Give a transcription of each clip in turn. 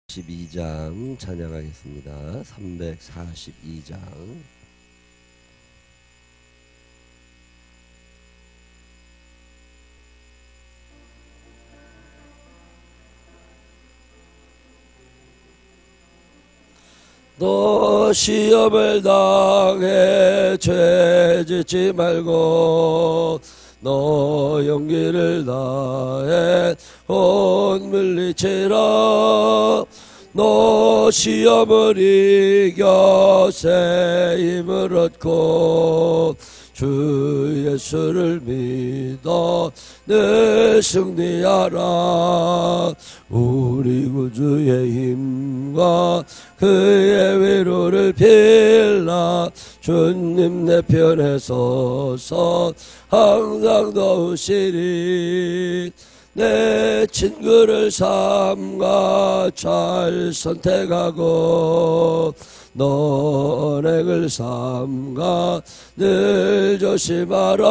342장 찬양하겠습니다. 342장. 너 시험을 당해 죄 짓지 말고 너 용기를 다해 온 물리치라. 너 시험을 이겨 새 힘을 얻고 주 예수를 믿어 늘 승리하라. 우리 구주의 힘과 그의 위로를 빌라. 주님 내 편에 서서 항상 도우시리. 내 친구를 삼가 잘 선택하고 너 언행을 삼가 늘 조심하라.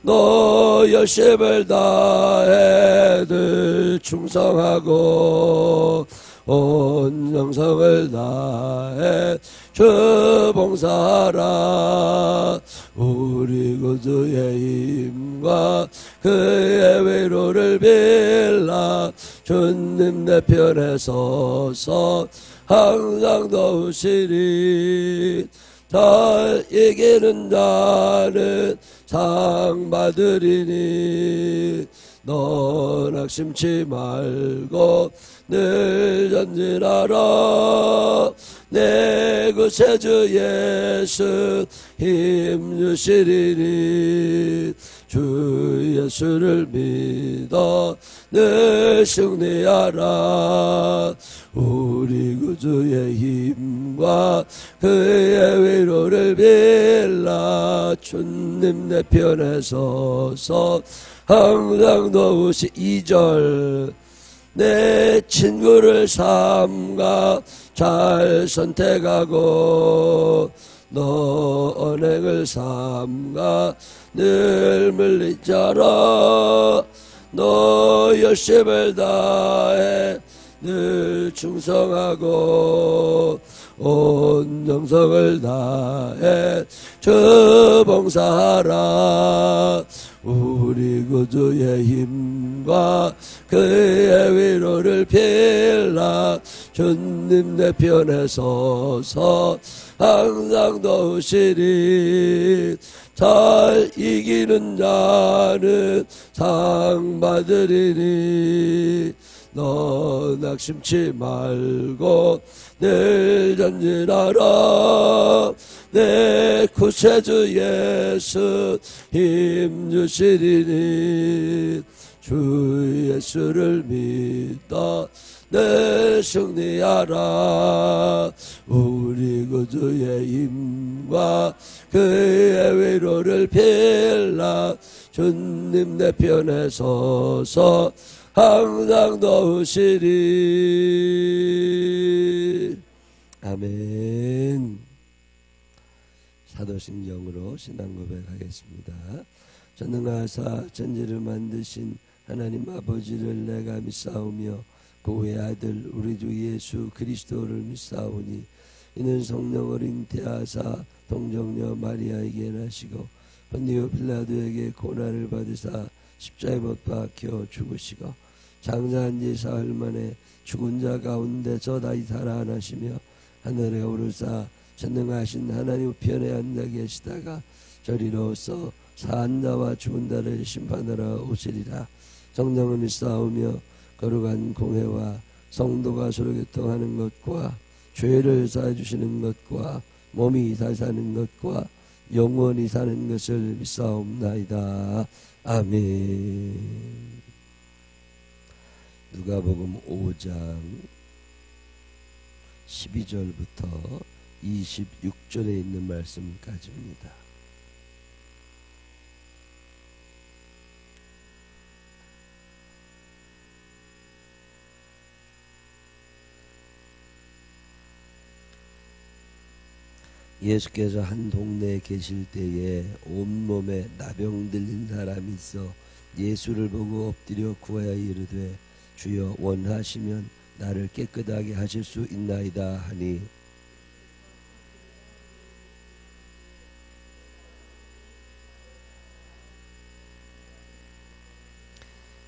너 열심을 다해 늘 충성하고 온 영성을 다해 주 봉사하라. 우리 구주의 힘과 그의 위로를 빌라. 주님 내 편에 서서 항상 도우시리. 잘 이기는 자는 상 받으리니 너 낙심치 말고 늘 전진하라. 내 구세주 예수 힘 주시리니 주 예수를 믿어 늘 승리하라. 우리 구주의 힘과 그의 위로를 빌라. 주님 내 편에 서서 항상 도우시. 2절 내 친구를 삼가 잘 선택하고 너 언행을 삼가 늘 물리쳐라. 너 열심을 다해 늘 충성하고 온 정성을 다해 주 봉사하라. 우리 구주의 힘과 그의 위로를 빌라. 주님 내 편에 서서 항상 도우시리. 잘 이기는 자는 상 받으리니 너 낙심치 말고 늘 전진하라. 내 구세주 예수 힘 주시리니 주 예수를 믿어 늘 승리하라. 우리 구주의 힘과 그의 위로를 빌라. 주님 내 편에 서서 항상 도우시리. 아멘. 사도신경으로 신앙 고백하겠습니다. 전능하사 천지를 만드신 하나님 아버지를 내가 믿사오며 그 외아들 우리 주 예수 그리스도를 믿사오니 이는 성령 어린 태하사 동정녀 마리아에게 나시고 본디오 빌라도에게 고난을 받으사 십자가에 못 박혀 죽으시고 장사한 지 사흘 만에 죽은 자 가운데서 다시 살아나시며 하늘에 오르사 전능하신 하나님 우편에 앉아 계시다가 저리로서 산 자와 죽은 자를 심판하러 오시리라. 성령을 믿사오며 거룩한 공회와 성도가 서로 교통하는 것과 죄를 사해 주시는 것과 몸이 다시 사는 것과 영원히 사는 것을 믿사옵나이다. 아멘. 누가복음 5장 12절부터 26절에 있는 말씀까지입니다. 예수께서 한 동네에 계실 때에 온몸에 나병 들린 사람이 있어 예수를 보고 엎드려 구하여 이르되 주여 원하시면 나를 깨끗하게 하실 수 있나이다 하니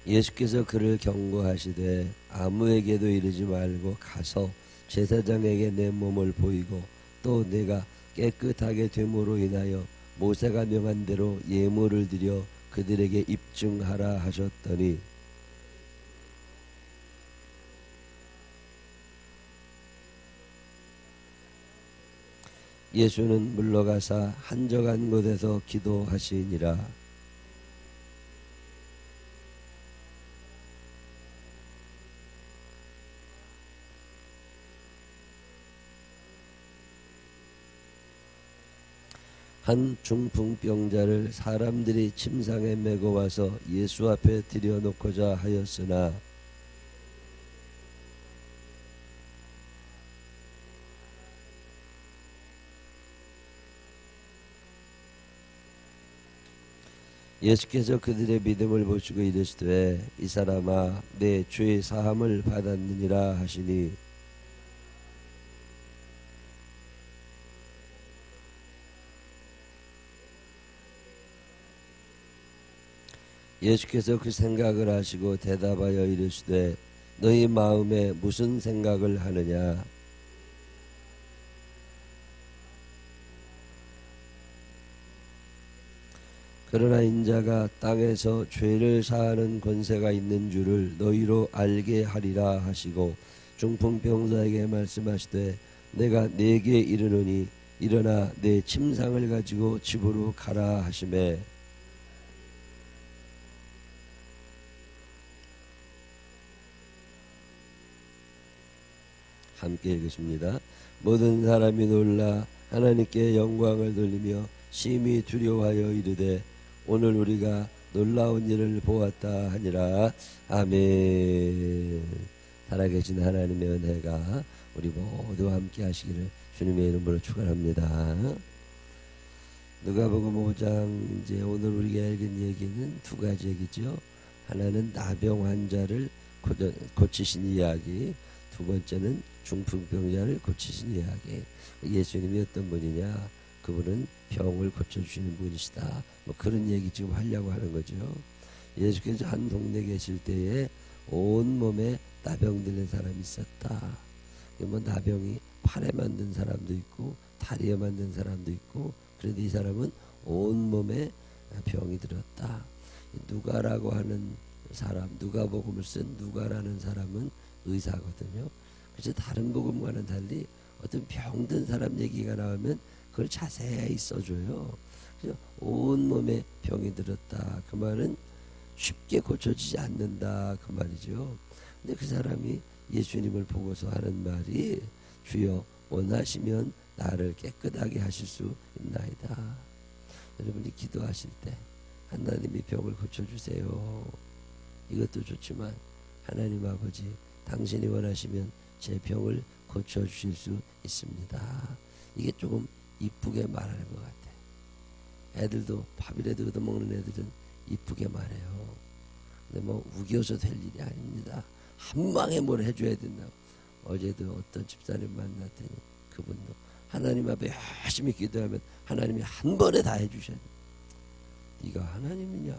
예수께서 그를 경고하시되 아무에게도 이르지 말고 가서 제사장에게 내 몸을 보이고 또 내가 깨끗하게 됨으로 인하여 모세가 명한 대로 예물을 드려 그들에게 입증하라 하셨더니 예수는 물러가사 한적한 곳에서 기도하시니라. 한 중풍병자를 사람들이 침상에 메고 와서 예수 앞에 들여놓고자 하였으나 예수께서 그들의 믿음을 보시고 이르시되 이 사람아 내 죄 사함을 받았느니라 하시니 예수께서 그 생각을 하시고 대답하여 이르시되 너희 마음에 무슨 생각을 하느냐. 그러나 인자가 땅에서 죄를 사하는 권세가 있는 줄을 너희로 알게 하리라 하시고 중풍병자에게 말씀하시되 내가 네게 이르노니 일어나 내 침상을 가지고 집으로 가라 하시매 함께 읽으십니다. 모든 사람이 놀라 하나님께 영광을 돌리며 심히 두려워하여 이르되 오늘 우리가 놀라운 일을 보았다 하니라. 아멘. 살아계신 하나님의 은혜가 우리 모두와 함께 하시기를 주님의 이름으로 축원합니다. 누가복음 5장 이제 오늘 우리가 읽은 얘기는 두 가지 얘기죠. 하나는 나병 환자를 고치신 이야기, 두 번째는 중풍병자를 고치신 이야기. 예수님이 어떤 분이냐? 그분은 병을 고쳐주시는 분이시다. 뭐 그런 얘기 지금 하려고 하는 거죠. 예수께서 한 동네 계실 때에 온 몸에 나병 들린 사람이 있었다. 뭐 나병이 팔에 만든 사람도 있고 다리에 만든 사람도 있고, 그런데 이 사람은 온 몸에 병이 들었다. 누가라고 하는 사람, 누가복음을 쓴 누가라는 사람은 의사거든요. 그래서 다른 복음과는 달리 어떤 병든 사람 얘기가 나오면 그걸 자세히 써줘요. 그래서 온 몸에 병이 들었다. 그 말은 쉽게 고쳐지지 않는다. 그 말이죠. 근데 그 사람이 예수님을 보고서 하는 말이 주여 원하시면 나를 깨끗하게 하실 수 있나이다. 여러분이 기도하실 때 하나님이 병을 고쳐주세요. 이것도 좋지만 하나님 아버지 당신이 원하시면 제 병을 고쳐주실 수 있습니다. 이게 조금 이쁘게 말하는 것 같아. 애들도 밥이라도 얻어먹는 애들은 이쁘게 말해요. 근데 뭐 우겨서 될 일이 아닙니다. 한 방에 뭘 해줘야 된다고. 어제도 어떤 집사님 만났더니 그분도 하나님 앞에 열심히 기도하면 하나님이 한 번에 다 해주셔야 돼. 네가 하나님이냐?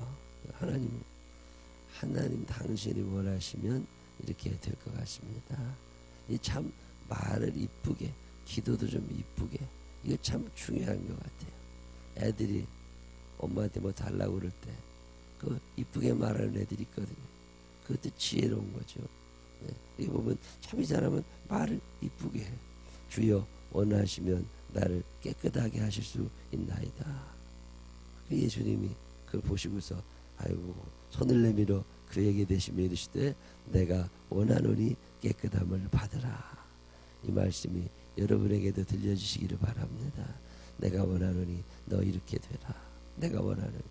하나님 당신이 원하시면 이렇게 될 것 같습니다. 이 참 말을 이쁘게, 기도도 좀 이쁘게, 이거 참 중요한 것 같아요. 애들이 엄마한테 뭐 달라고 그럴 때 그 이쁘게 말하는 애들이 있거든요. 그것도 지혜로운 거죠. 네. 이 보면 참 이 사람은 말을 이쁘게 해. 주여 원하시면 나를 깨끗하게 하실 수 있나이다. 예수님이 그걸 보시고서 아이고 손을 내밀어 그에게 대시며 이르시되 내가 원하노니 깨끗함을 받으라. 이 말씀이 여러분에게도 들려주시기를 바랍니다. 내가 원하노니 너 이렇게 되라. 내가 원하노니.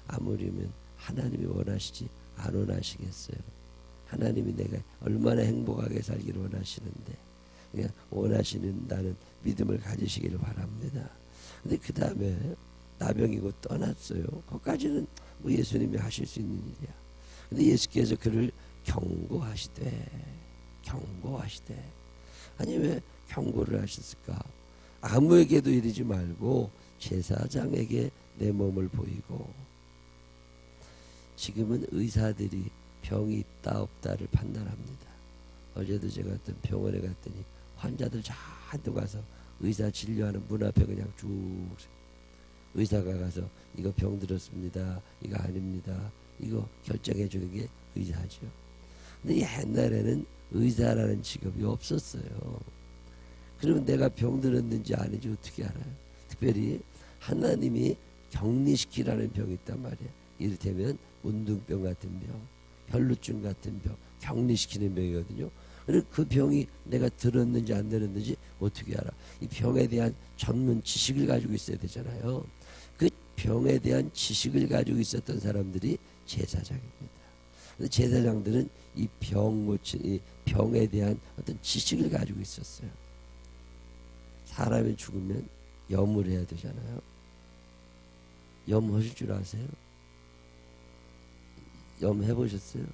아무리면 하나님이 원하시지 안 원하시겠어요. 하나님이 내가 얼마나 행복하게 살기를 원하시는데 그냥 원하시는 나는 믿음을 가지시기를 바랍니다. 근데 그 다음에 나병이고 떠났어요. 그것까지는 뭐 예수님이 하실 수 있는 일이야. 근데 예수께서 그를 경고하시되 경고하시되. 아니 왜 경고를 하셨을까? 아무에게도 이르지 말고 제사장에게 내 몸을 보이고. 지금은 의사들이 병이 있다 없다를 판단합니다. 어제도 제가 어떤 병원에 갔더니 환자들 잔뜩 와서 의사 진료하는 문 앞에 그냥 쭉 의사가 가서 이거 병 들었습니다, 이거 아닙니다, 이거 결정해 주는 게 의사죠. 근데 옛날에는 의사라는 직업이 없었어요. 그러면 내가 병 들었는지 아닌지 어떻게 알아요? 특별히 하나님이 격리시키라는 병이 있단 말이에요. 이를테면 문둥병 같은 병, 혈루증 같은 병, 격리시키는 병이거든요. 그리고 그 병이 내가 들었는지 안 들었는지 어떻게 알아? 이 병에 대한 전문 지식을 가지고 있어야 되잖아요. 그 병에 대한 지식을 가지고 있었던 사람들이 제사장입니다. 제사장들은 이 병에 대한 어떤 지식을 가지고 있었어요. 사람이 죽으면 염을 해야 되잖아요. 염하실 줄 아세요? 염 해보셨어요?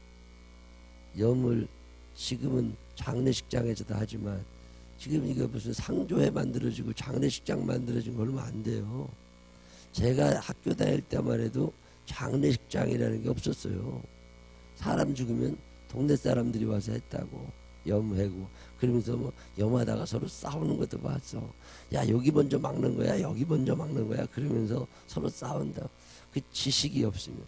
염을 지금은 장례식장에서도 하지만 지금 이거 무슨 상조회 만들어지고 장례식장 만들어진 거 얼마 안 돼요. 제가 학교 다닐 때만 해도 장례식장이라는 게 없었어요. 사람 죽으면 동네 사람들이 와서 했다고. 염해고. 그러면서 뭐 염하다가 서로 싸우는 것도 봤어. 야 여기 먼저 막는 거야, 여기 먼저 막는 거야, 그러면서 서로 싸운다. 그 지식이 없으면.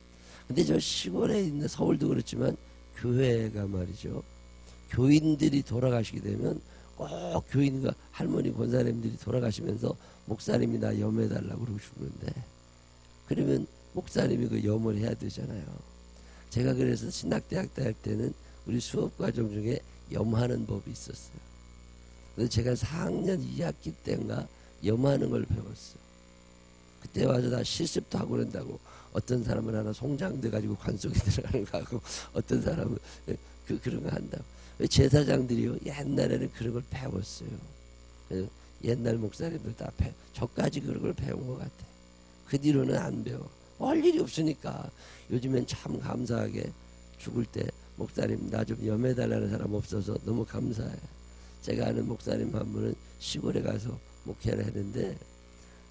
근데 저 시골에 있는 서울도 그렇지만 교회가 말이죠, 교인들이 돌아가시게 되면 꼭 교인과 할머니 권사님들이 돌아가시면서 목사님이 나 염해달라고 그러고 죽는데, 그러면 목사님이 그 염을 해야 되잖아요. 제가 그래서 신학대학 다닐 때는 우리 수업과정 중에 염하는 법이 있었어요. 그래서 제가 4학년 2학기 때인가 염하는 걸 배웠어요. 그때 와서 다 실습도 하고 그런다고. 어떤 사람은 하나 송장돼 가지고 관속에 들어가는 거 하고, 어떤 사람은 그런 거 한다고. 제사장들이요 옛날에는 그런 걸 배웠어요. 옛날 목사님들 다 저까지 그런 걸 배운 것 같아. 그 뒤로는 안 배워. 할 일이 없으니까. 요즘엔 참 감사하게 죽을 때 목사님 나 좀 염해달라는 사람 없어서 너무 감사해. 제가 아는 목사님 한 분은 시골에 가서 목회를 했는데,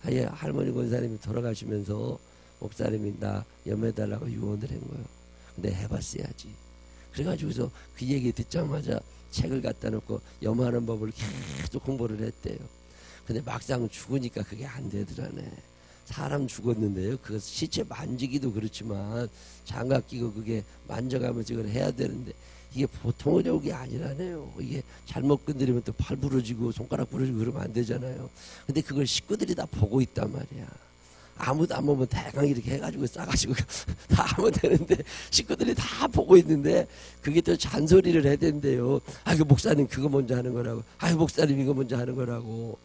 아예 할머니 권사님이 돌아가시면서 목사님이 나 염해달라고 유언을 한 거예요. 근데 해봤어야지. 그래가지고서 그 얘기 듣자마자 책을 갖다 놓고 염하는 법을 계속 공부를 했대요. 근데 막상 죽으니까 그게 안 되더라네. 사람 죽었는데요, 그 시체 만지기도 그렇지만 장갑 끼고 그게 만져가면서 이걸 해야 되는데 이게 보통 어려운 게 아니라네요. 이게 잘못 건드리면 또 팔 부러지고 손가락 부러지고 그러면 안 되잖아요. 근데 그걸 식구들이 다 보고 있단 말이야. 아무도 안 보면 대강 이렇게 해가지고 싸가지고 다 하면 되는데 식구들이 다 보고 있는데 그게 또 잔소리를 해야 된대요. 아이고 목사님 그거 먼저 하는 거라고. 아이고 목사님 이거 먼저 하는 거라고.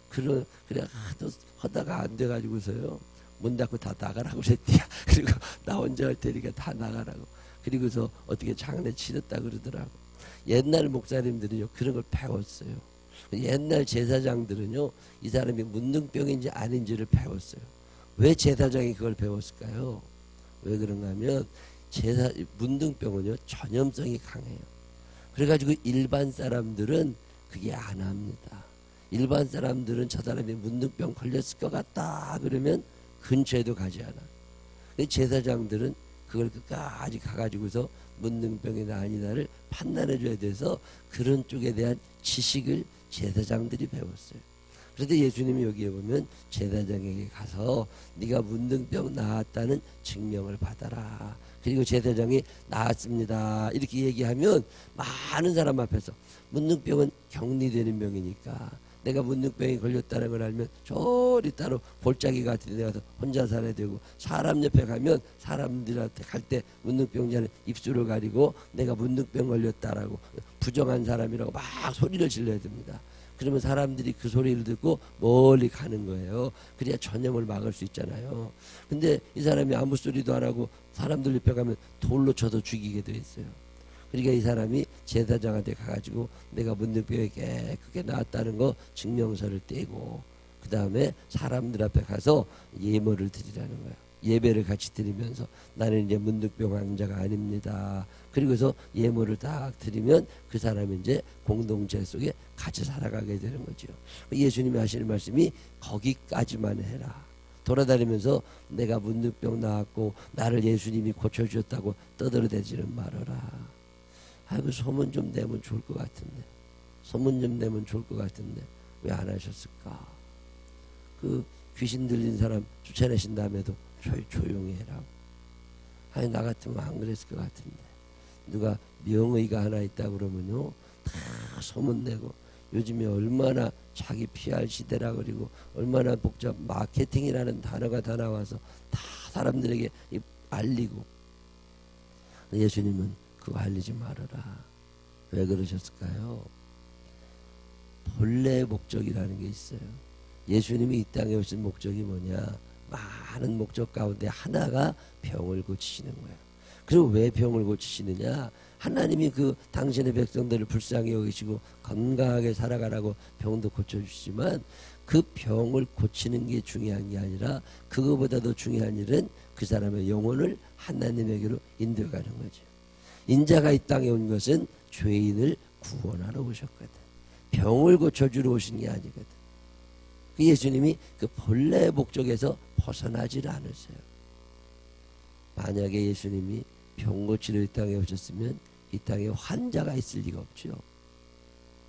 그래 하도 하다가 안 돼가지고서요 문 닫고 다 나가라고 그랬대요. 그리고 나 혼자 할 테니까 다 나가라고. 그리고서 어떻게 장례 치렀다 그러더라고. 옛날 목사님들은요 그런 걸 배웠어요. 옛날 제사장들은요 이 사람이 문둥병인지 아닌지를 배웠어요. 왜 제사장이 그걸 배웠을까요? 왜 그런가 하면 문둥병은요 전염성이 강해요. 그래가지고 일반 사람들은 그게 안 합니다. 일반 사람들은 저 사람이 문둥병 걸렸을 것 같다 그러면 근처에도 가지 않아. 근데 제사장들은 그걸 끝까지 가가지고서 문둥병이나 아니다를 판단해 줘야 돼서 그런 쪽에 대한 지식을 제사장들이 배웠어요. 그런데 예수님이 여기에 보면 제사장에게 가서 네가 문둥병 나았다는 증명을 받아라. 그리고 제사장이 나았습니다 이렇게 얘기하면 많은 사람 앞에서, 문둥병은 격리되는 병이니까 내가 문둥병이 걸렸다는 걸 알면 저리 따로 볼짜기 같은 데 가서 혼자 살아야 되고, 사람 옆에 가면 사람들한테 갈 때 문둥병자는 입술을 가리고 내가 문둥병 걸렸다라고 부정한 사람이라고 막 소리를 질러야 됩니다. 그러면 사람들이 그 소리를 듣고 멀리 가는 거예요. 그래야 전염을 막을 수 있잖아요. 근데 이 사람이 아무 소리도 안 하고 사람들 옆에 가면 돌로 쳐서 죽이게 돼 있어요. 그러니까 이 사람이 제사장한테 가가지고 내가 문둥병이 깨끗하게 나았다는 거 증명서를 떼고 그 다음에 사람들 앞에 가서 예물을 드리라는 거예요. 예배를 같이 드리면서 나는 이제 문득병 환자가 아닙니다. 그리고서 예물을 딱 드리면 그 사람이 이제 공동체 속에 같이 살아가게 되는 거죠. 예수님이 하시는 말씀이 거기까지만 해라. 돌아다니면서 내가 문득병 나았고 나를 예수님이 고쳐주셨다고 떠들어대지는 말아라. 아이고 소문 좀 내면 좋을 것 같은데, 소문 좀 내면 좋을 것 같은데 왜 안 하셨을까? 그 귀신 들린 사람 쫓아내신 다음에도 조용히 해라. 아니 나 같으면 안 그랬을 것 같은데, 누가 명의가 하나 있다 그러면요 다 소문내고, 요즘에 얼마나 자기 PR 시대라 그리고 얼마나 복잡 마케팅이라는 단어가 다 나와서 다 사람들에게 알리고. 예수님은 그거 알리지 말아라. 왜 그러셨을까요? 본래의 목적이라는 게 있어요. 예수님이 이 땅에 오신 목적이 뭐냐? 많은 목적 가운데 하나가 병을 고치시는 거예요. 그리고 왜 병을 고치시느냐? 하나님이 그 당신의 백성들을 불쌍히 여기시고 건강하게 살아가라고 병도 고쳐주시지만 그 병을 고치는 게 중요한 게 아니라 그거보다 더 중요한 일은 그 사람의 영혼을 하나님에게로 인도가는 거죠. 인자가 이 땅에 온 것은 죄인을 구원하러 오셨거든. 병을 고쳐주러 오신 게 아니거든. 그 예수님이 그 본래의 목적에서 벗어나질 않으세요. 만약에 예수님이 병 고치러 이 땅에 오셨으면 이 땅에 환자가 있을 리가 없죠.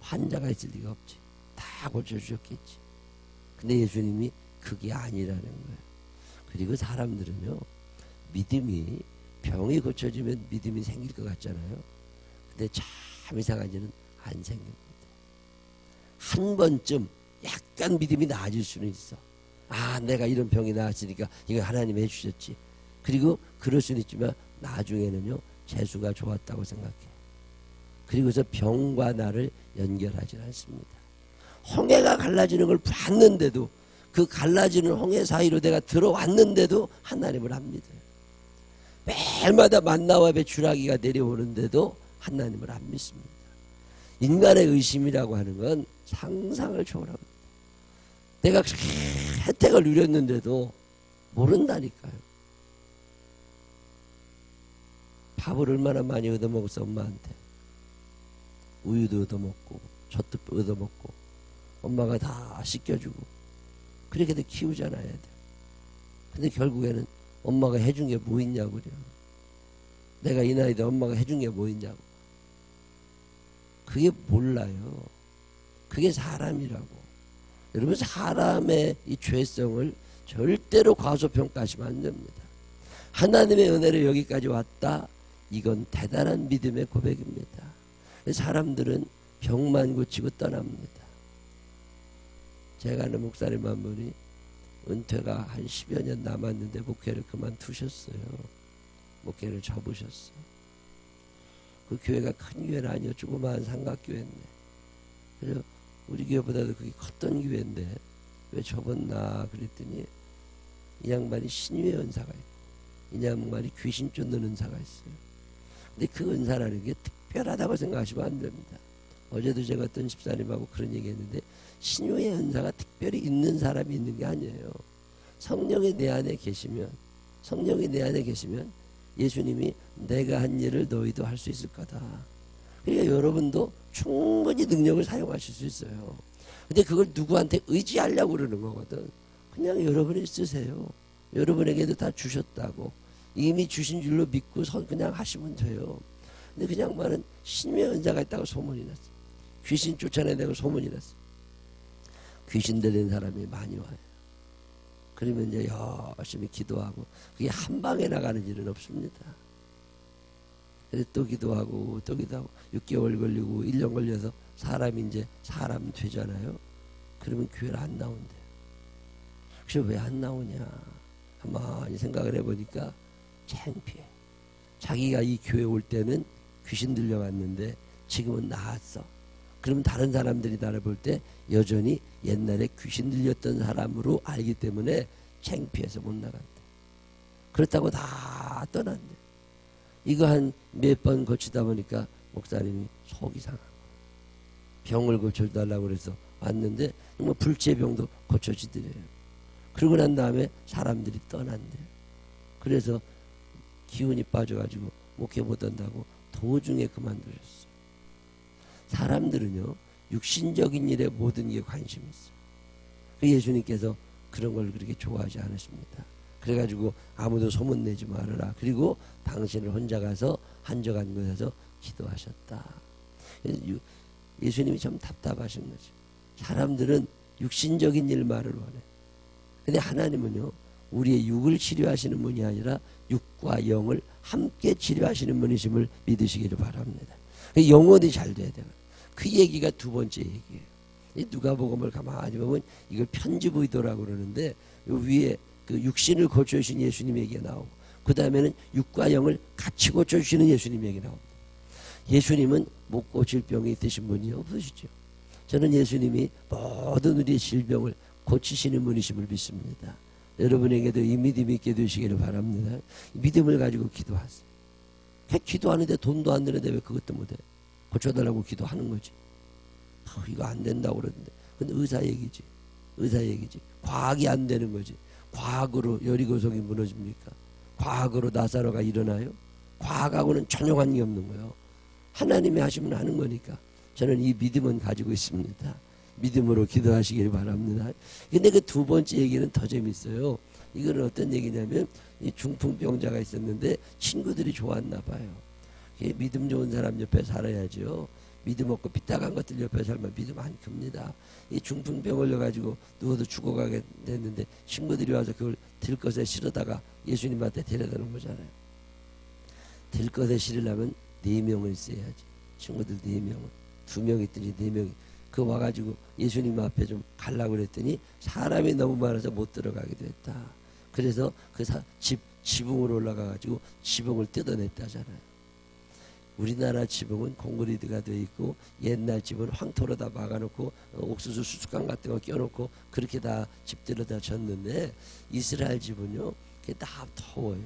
환자가 있을 리가 없지. 다 고쳐주셨겠지. 근데 예수님이 그게 아니라는 거예요. 그리고 사람들은요, 믿음이, 병이 고쳐지면 믿음이 생길 것 같잖아요. 근데 참 이상한 일은 안 생깁니다. 한 번쯤 약간 믿음이 나아질 수는 있어. 아, 내가 이런 병이 나았으니까 이거 하나님이 해주셨지. 그리고 그럴 수는 있지만 나중에는요, 재수가 좋았다고 생각해. 그리고서 병과 나를 연결하지 않습니다. 홍해가 갈라지는 걸 봤는데도, 그 갈라지는 홍해 사이로 내가 들어왔는데도 하나님을 안 믿어요. 매일마다 만나와 배추라기가 내려오는데도 하나님을 안 믿습니다. 인간의 의심이라고 하는 건 상상을 초월합니다. 내가 혜택을 누렸는데도 모른다니까요. 밥을 얼마나 많이 얻어먹었어, 엄마한테. 우유도 얻어먹고 젖도 얻어먹고 엄마가 다 씻겨주고 그렇게도 키우잖아요, 애들. 근데 결국에는 엄마가 해준 게 뭐 있냐고 그래요. 내가 이 나이에 엄마가 해준 게 뭐 있냐고. 그게 몰라요. 그게 사람이라고. 여러분, 사람의 이 죄성을 절대로 과소평가하시면 안 됩니다. 하나님의 은혜로 여기까지 왔다. 이건 대단한 믿음의 고백입니다. 사람들은 병만 고치고 떠납니다. 제가 아는 목사님 한 분이 은퇴가 한 10여 년 남았는데 목회를 그만두셨어요. 목회를 접으셨어요. 그 교회가 큰 교회는 아니요, 조그마한 삼각교회인데, 그래서 우리 교회보다도 그게 컸던 교회인데 왜 접었나 그랬더니 이 양반이 신유의 은사가 있고 이 양반이 귀신 쫓는 은사가 있어요. 근데 그 은사라는 게 특별하다고 생각하시면 안 됩니다. 어제도 제가 어떤 집사님하고 그런 얘기 했는데, 신유의 은사가 특별히 있는 사람이 있는 게 아니에요. 성령이 내 안에 계시면, 성령이 내 안에 계시면 예수님이 내가 한 일을 너희도 할 수 있을 거다. 그러니까 여러분도 충분히 능력을 사용하실 수 있어요. 근데 그걸 누구한테 의지하려고 그러는 거거든. 그냥 여러분이 쓰세요. 여러분에게도 다 주셨다고. 이미 주신 줄로 믿고 그냥 하시면 돼요. 근데 그냥 말은 신유의 은사가 있다고 소문이 났어. 귀신 쫓아내다고 소문이 났어. 귀신 들린 사람이 많이 와요. 그러면 이제 열심히 기도하고, 그게 한 방에 나가는 일은 없습니다. 그래서 또 기도하고 또 기도하고 6개월 걸리고 1년 걸려서 사람이 이제 사람 되잖아요. 그러면 교회를 안 나온대요. 그래서 왜 안 나오냐 가만히 생각을 해보니까 창피해. 자기가 이 교회 올 때는 귀신 들려갔는데 지금은 나았어. 그러면 다른 사람들이 나를 볼 때 여전히 옛날에 귀신 들렸던 사람으로 알기 때문에 창피해서 못 나간다. 그렇다고 다 떠난대. 이거 한 몇 번 고치다 보니까 목사님이 속이 상한 거예요. 병을 고쳐달라고 그래서 왔는데 불치의 병도 고쳐지더래요. 그러고 난 다음에 사람들이 떠난대요. 그래서 기운이 빠져가지고 목회 못한다고 도중에 그만두셨어요. 사람들은요 육신적인 일에 모든 게 관심이 있어요. 예수님께서 그런 걸 그렇게 좋아하지 않으십니다. 그래가지고 아무도 소문내지 말아라. 그리고 당신을 혼자 가서 한적한 곳에서 기도하셨다. 예수님이 좀 답답하신 거죠. 사람들은 육신적인 일만을 원해. 근데 하나님은요 우리의 육을 치료하시는 분이 아니라 육과 영을 함께 치료하시는 분이심을 믿으시기를 바랍니다. 영혼이 잘 돼야 돼요. 그 얘기가 두 번째 얘기예요. 누가복음을 가만히 보면 이걸 편지부의도라고 그러는데 요 위에 그 육신을 고쳐주신 예수님 얘기가 나오고 그 다음에는 육과 영을 같이 고쳐주시는 예수님 얘기 나옵니다. 예수님은 못 고칠 병이 있으신 분이 없으시죠. 저는 예수님이 모든 우리의 질병을 고치시는 분이심을 믿습니다. 여러분에게도 이 믿음이 있게 되시기를 바랍니다. 믿음을 가지고 기도하세요. 기도하는데 돈도 안 드는데 왜 그것도 못해? 고쳐달라고 기도하는 거지. 이거 안 된다고 그러는데. 근데 의사 얘기지. 의사 얘기지. 과학이 안 되는 거지. 과학으로 여리고성이 무너집니까? 과학으로 나사로가 일어나요? 과학하고는 전혀 관계 없는 거예요. 하나님이 하시면 하는 거니까. 저는 이 믿음은 가지고 있습니다. 믿음으로 기도하시길 바랍니다. 근데 그 두 번째 얘기는 더 재밌어요. 이거는 어떤 얘기냐면 이 중풍병자가 있었는데 친구들이 좋았나 봐요. 믿음 좋은 사람 옆에 살아야죠. 믿음 없고 삐딱한 것들 옆에 살면 믿음 안 큽니다. 이 중풍병 걸려가지고 누워도 죽어가게 됐는데 친구들이 와서 그걸 들것에 실어다가 예수님한테 데려다 놓은 거잖아요. 들것에 실으려면 4명을 있어야지. 친구들 4명은. 2명 있더니 4명이. 그 와가지고 예수님 앞에 좀 가려고 그랬더니 사람이 너무 많아서 못 들어가게 됐다. 그래서 그 지붕으로 올라가가지고 지붕을 뜯어냈다잖아요. 우리나라 지붕은 콘크리트가 되어 있고 옛날 집은 황토로 다 막아놓고 옥수수 수수깡 같은 거 껴놓고 그렇게 다 집들을 다 졌는데 이스라엘 집은요 그게 다 더워요.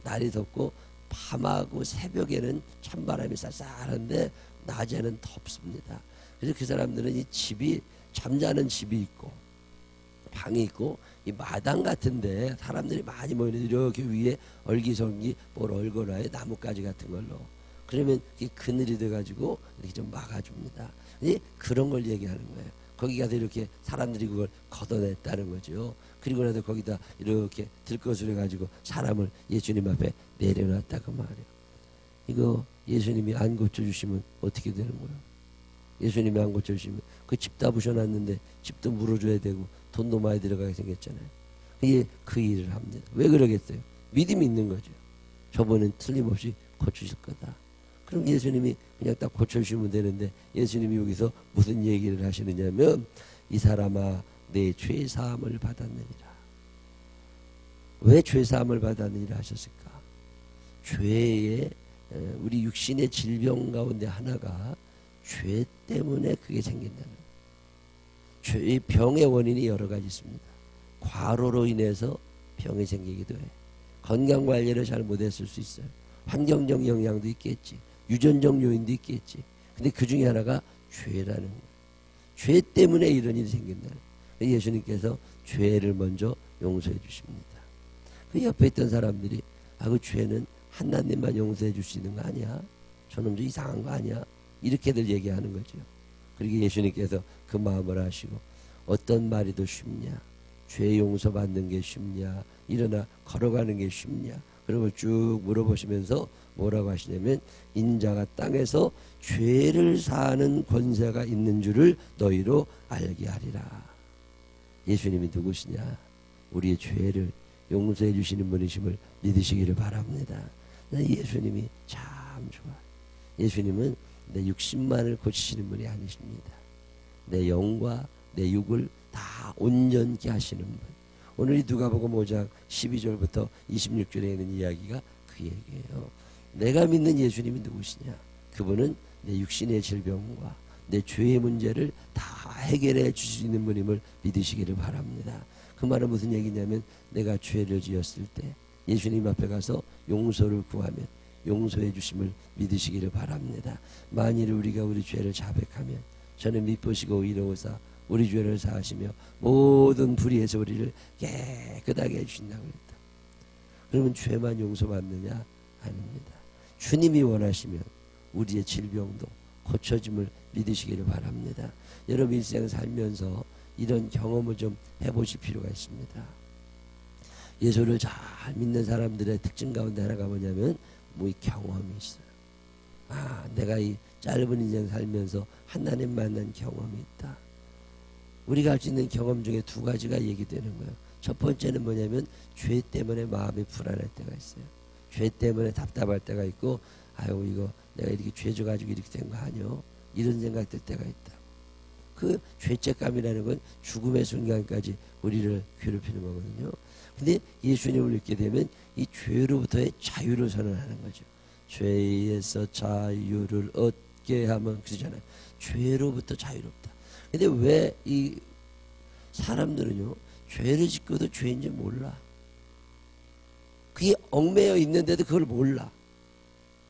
날이 덥고 밤하고 새벽에는 찬바람이 쌀쌀한데 낮에는 덥습니다. 그래서 그 사람들은 이 집이 잠자는 집이 있고 방이 있고 이 마당 같은데 사람들이 많이 모이는데 이렇게 위에 얼기설기 뭘 얼거나요 나뭇가지 같은 걸로. 그러면 그늘이 돼가지고 이렇게 좀 막아줍니다. 그런 걸 얘기하는 거예요. 거기 가서 이렇게 사람들이 그걸 걷어냈다는 거죠. 그리고 나서 거기다 이렇게 들것을 해가지고 사람을 예수님 앞에 내려놨다 그 말이에요. 이거 예수님이 안 고쳐주시면 어떻게 되는 거예요? 예수님이 안 고쳐주시면 그 집 다 부셔놨는데 집도 물어줘야 되고 돈도 많이 들어가게 생겼잖아요. 그 일을 합니다. 왜 그러겠어요? 믿음이 있는 거죠. 저번엔 틀림없이 고쳐주실 거다. 그럼 예수님이 그냥 딱 고쳐주시면 되는데 예수님이 여기서 무슨 얘기를 하시느냐면 이 사람아 내 죄사함을 받았느니라. 왜 죄사함을 받았느니라 하셨을까? 죄의 우리 육신의 질병 가운데 하나가 죄 때문에 그게 생긴다는 거예요. 죄의 병의 원인이 여러 가지 있습니다. 과로로 인해서 병이 생기기도 해. 건강관리를 잘 못했을 수 있어요. 환경적 영향도 있겠지. 유전적 요인도 있겠지. 근데 그 중에 하나가 죄라는 거예요. 죄 때문에 이런 일이 생긴다는 거예요. 예수님께서 죄를 먼저 용서해 주십니다. 그 옆에 있던 사람들이 그 죄는 하나님만 용서해 줄 수 있는 거 아니야? 저놈 좀 이상한 거 아니야? 이렇게들 얘기하는 거죠. 그리고 예수님께서 그 마음을 아시고 어떤 말이 더 쉽냐? 죄 용서받는 게 쉽냐? 일어나 걸어가는 게 쉽냐? 그런 걸 쭉 물어보시면서 뭐라고 하시냐면 인자가 땅에서 죄를 사하는 권세가 있는 줄을 너희로 알게 하리라. 예수님이 누구시냐? 우리의 죄를 용서해 주시는 분이심을 믿으시기를 바랍니다. 예수님이 참 좋아요. 예수님은 내 육신만을 고치시는 분이 아니십니다. 내 영과 내 육을 다 온전케 하시는 분. 오늘 이 누가복음 5장 12절부터 26절에 있는 이야기가 그 얘기예요. 내가 믿는 예수님이 누구시냐? 그분은 내 육신의 질병과 내 죄의 문제를 다 해결해 주실 수 있는 분임을 믿으시기를 바랍니다. 그 말은 무슨 얘기냐면 내가 죄를 지었을 때 예수님 앞에 가서 용서를 구하면 용서해 주심을 믿으시기를 바랍니다. 만일 우리가 우리 죄를 자백하면 저는 미쁘시고 의로우사 우리 죄를 사하시며 모든 불의에서 우리를 깨끗하게 해주신다고 했다. 그러면 죄만 용서받느냐? 아닙니다. 주님이 원하시면 우리의 질병도 고쳐짐을 믿으시기를 바랍니다. 여러분 일생 살면서 이런 경험을 좀 해보실 필요가 있습니다. 예수를 잘 믿는 사람들의 특징 가운데 하나가 뭐냐면 뭐 이 경험이 있어요. 내가 이 짧은 인생 살면서 하나님 만난 경험이 있다. 우리가 할 수 있는 경험 중에 두 가지가 얘기되는 거예요. 첫 번째는 뭐냐면 죄 때문에 마음이 불안할 때가 있어요. 죄 때문에 답답할 때가 있고 아유 이거 내가 이렇게 죄 져가지고 이렇게 된 거 아니요? 이런 생각 들 때가 있다. 그 죄책감이라는 건 죽음의 순간까지 우리를 괴롭히는 거거든요. 근데 예수님을 믿게 되면 이 죄로부터의 자유를 선언하는 거죠. 죄에서 자유를 얻게 하면 그러잖아요. 죄로부터 자유롭다. 근데 왜 이 사람들은요 죄를 짓고도 죄인지 몰라. 그게 얽매여 있는데도 그걸 몰라.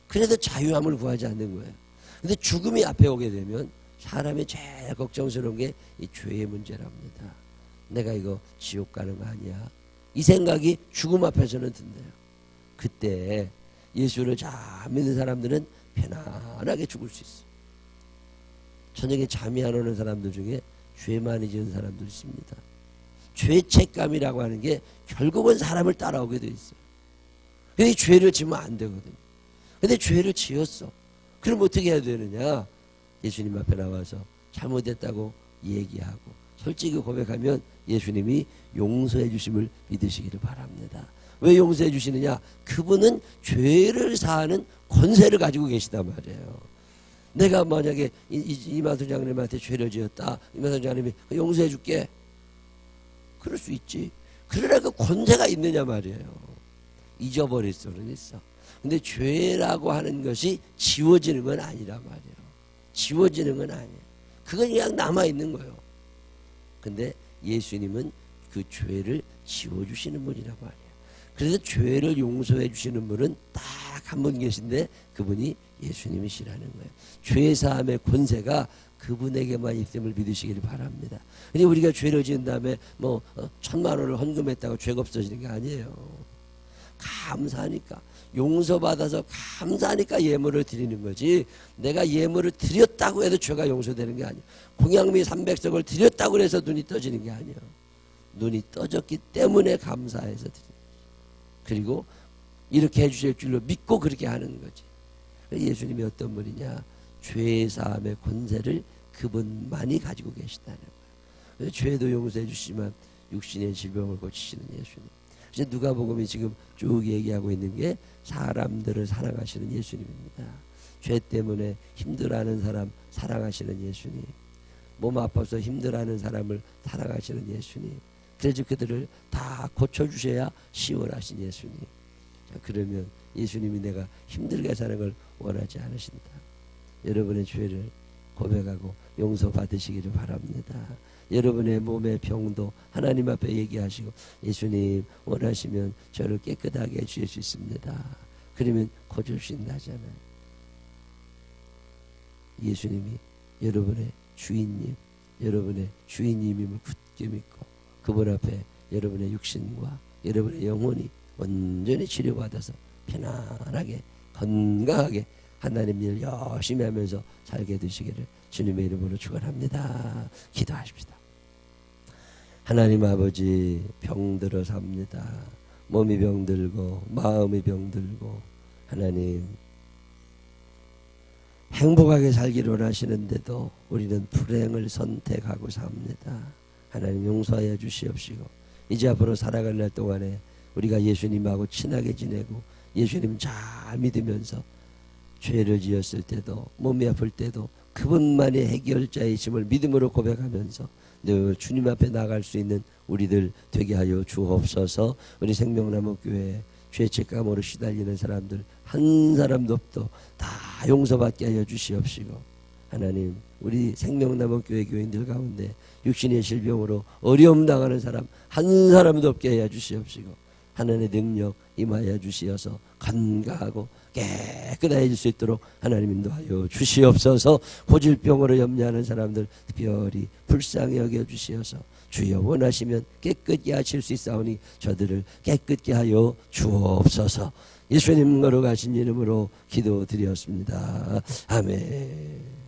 그래서 자유함을 구하지 않는 거예요. 근데 죽음이 앞에 오게 되면 사람이 제일 걱정스러운 게 이 죄의 문제랍니다. 내가 이거 지옥 가는 거 아니야? 이 생각이 죽음 앞에서는 든대요. 그때 예수를 잘 믿는 사람들은 편안하게 죽을 수 있어. 저녁에 잠이 안 오는 사람들 중에 죄 많이 지은 사람들 있습니다. 죄책감이라고 하는 게 결국은 사람을 따라오게 돼 있어요. 근데 죄를 지으면 안 되거든요. 근데 죄를 지었어. 그럼 어떻게 해야 되느냐? 예수님 앞에 나와서 잘못했다고 얘기하고 솔직히 고백하면 예수님이 용서해 주심을 믿으시기를 바랍니다. 왜 용서해 주시느냐? 그분은 죄를 사하는 권세를 가지고 계시단 말이에요. 내가 만약에 이만수 장님한테 죄를 지었다. 이만수 장님이 용서해 줄게. 그럴 수 있지. 그러나 그 권세가 있느냐 말이에요. 잊어버릴 수는 있어. 근데 죄라고 하는 것이 지워지는 건 아니란 말이에요. 지워지는 건 아니에요. 그건 그냥 남아있는 거예요. 근데 예수님은 그 죄를 지워주시는 분이란 말이에요. 그래서 죄를 용서해 주시는 분은 딱 한 분 계신데 그분이 예수님이시라는 거예요. 죄사함의 권세가 그분에게만 있음을 믿으시기를 바랍니다. 근데 우리가 죄를 지은 다음에 뭐 1,000만 원을 헌금했다고 죄가 없어지는 게 아니에요. 감사하니까 용서받아서 감사하니까 예물을 드리는 거지. 내가 예물을 드렸다고 해도 죄가 용서되는 게 아니에요. 공양미 300석을 드렸다고 해서 눈이 떠지는 게 아니에요. 눈이 떠졌기 때문에 감사해서 드리는 거지. 그리고 이렇게 해주실 줄로 믿고 그렇게 하는 거지. 예수님이 어떤 분이냐? 죄사함의 권세를 그분만이 가지고 계시다는 거예요. 죄도 용서해 주시지만 육신의 질병을 고치시는 예수님. 이제 누가복음이 지금 쭉 얘기하고 있는 게 사람들을 사랑하시는 예수님입니다. 죄 때문에 힘들어하는 사람 사랑하시는 예수님. 몸 아파서 힘들어하는 사람을 사랑하시는 예수님. 그래서 그들을 다 고쳐주셔야 시원하신 예수님. 자, 그러면 예수님이 내가 힘들게 사는 걸 원하지 않으신다. 여러분의 죄를 고백하고 용서받으시기를 바랍니다. 여러분의 몸의 병도 하나님 앞에 얘기하시고 예수님 원하시면 저를 깨끗하게 해주실 수 있습니다. 그러면 고쳐주신다잖아요. 예수님이 여러분의 주인님, 여러분의 주인님임을 굳게 믿고 그분 앞에 여러분의 육신과 여러분의 영혼이 온전히 치료받아서 편안하게 건강하게 하나님 일 열심히 하면서 살게 되시기를 주님의 이름으로 축원합니다. 기도하십시다. 하나님 아버지, 병들어 삽니다. 몸이 병들고 마음이 병들고 하나님 행복하게 살기를 원하시는데도 우리는 불행을 선택하고 삽니다. 하나님 용서하여 주시옵시고 이제 앞으로 살아갈 날 동안에 우리가 예수님하고 친하게 지내고 예수님 잘 믿으면서 죄를 지었을 때도 몸이 아플 때도 그분만이 해결자이심을 믿음으로 고백하면서 늘 주님 앞에 나갈 수 있는 우리들 되게 하여 주옵소서. 우리 생명나무교회 죄책감으로 시달리는 사람들 한 사람도 없도 다 용서받게 하여 주시옵시고 하나님 우리 생명나무교회 교인들 가운데 육신의 질병으로 어려움 당하는 사람 한 사람도 없게 하여 주시옵시고 하나님의 능력 임하여 주시어서 건강하고 깨끗해질 수 있도록 하나님 인도하여 주시옵소서. 고질병으로 염려하는 사람들 특별히 불쌍히 여겨주시어서 주여 원하시면 깨끗게 하실 수 있사오니 저들을 깨끗게 하여 주옵소서. 예수님 거룩하신 이름으로 기도드렸습니다. 아멘.